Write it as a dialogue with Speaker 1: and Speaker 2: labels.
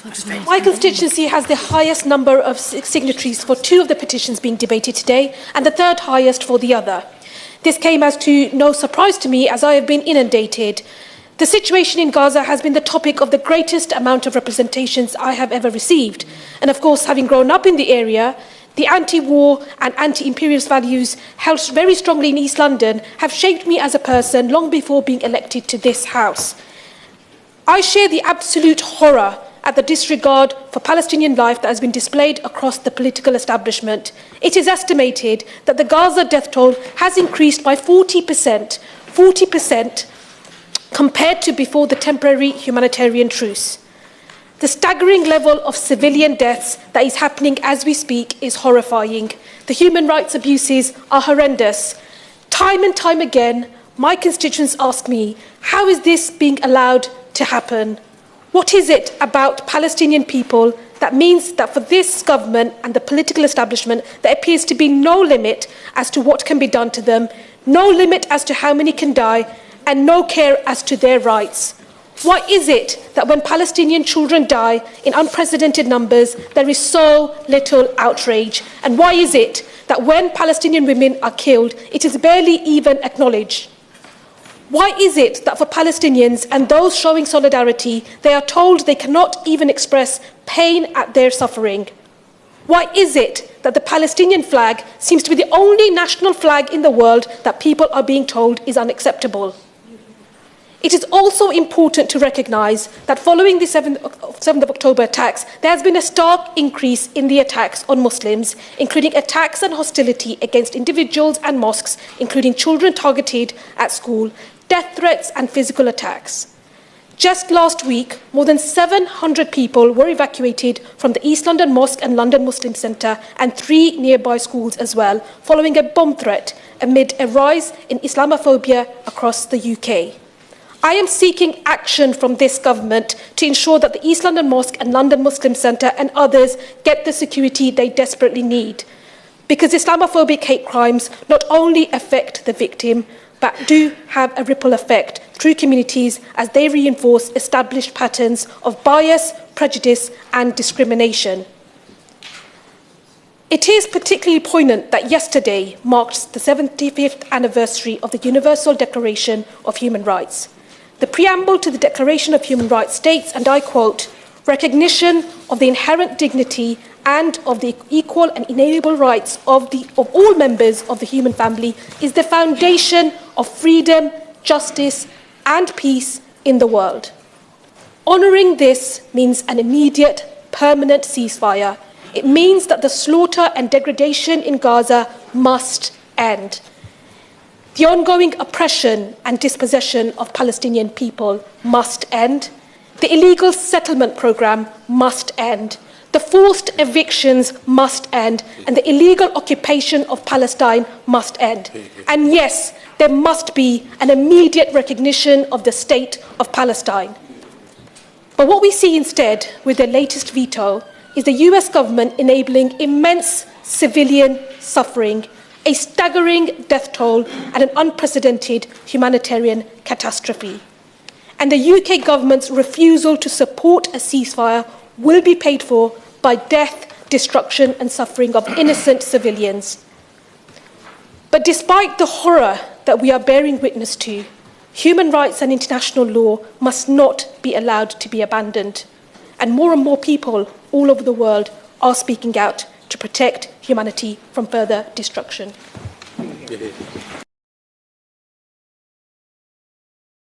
Speaker 1: My constituency has the highest number of signatories for 2 of the petitions being debated today, and the 3rd highest for the other. This came as to no surprise to me, as I have been inundated. The situation in Gaza has been the topic of the greatest amount of representations I have ever received. And of course, having grown up in the area, the anti-war and anti-imperialist values held very strongly in East London have shaped me as a person long before being elected to this House. I share the absolute horror at the disregard for Palestinian life that has been displayed across the political establishment. It is estimated that the Gaza death toll has increased by 40% compared to before the temporary humanitarian truce. The staggering level of civilian deaths that is happening as we speak is horrifying. The human rights abuses are horrendous. Time and time again, my constituents ask me, how is this being allowed to happen? What is it about Palestinian people that means that for this government and the political establishment, there appears to be no limit as to what can be done to them, no limit as to how many can die, and no care as to their rights? Why is it that when Palestinian children die in unprecedented numbers, there is so little outrage? And why is it that when Palestinian women are killed, it is barely even acknowledged? Why is it that for Palestinians and those showing solidarity, they are told they cannot even express pain at their suffering? Why is it that the Palestinian flag seems to be the only national flag in the world that people are being told is unacceptable? It is also important to recognise that following the 7th of October attacks, there has been a stark increase in the attacks on Muslims, including attacks and hostility against individuals and mosques, including children targeted at school, death threats and physical attacks. Just last week, more than 700 people were evacuated from the East London Mosque and London Muslim Centre and 3 nearby schools as well, following a bomb threat amid a rise in Islamophobia across the UK. I am seeking action from this government to ensure that the East London Mosque and London Muslim Centre and others get the security they desperately need, because Islamophobic hate crimes not only affect the victim, but do have a ripple effect through communities as they reinforce established patterns of bias, prejudice and discrimination. It is particularly poignant that yesterday marked the 75th anniversary of the Universal Declaration of Human Rights. The preamble to the Declaration of Human Rights states, and I quote, "Recognition of the inherent dignity and of the equal and inalienable rights of all members of the human family is the foundation of freedom, justice and peace in the world." Honouring this means an immediate, permanent ceasefire. It means that the slaughter and degradation in Gaza must end. The ongoing oppression and dispossession of Palestinian people must end. The illegal settlement programme must end. The forced evictions must end. And the illegal occupation of Palestine must end. And yes, there must be an immediate recognition of the state of Palestine. But what we see instead with their latest veto is the US government enabling immense civilian suffering, a staggering death toll and an unprecedented humanitarian catastrophe. And the UK government's refusal to support a ceasefire will be paid for by death, destruction and suffering of innocent civilians. But despite the horror that we are bearing witness to, human rights and international law must not be allowed to be abandoned. And more people all over the world are speaking out to protect humanity from further destruction.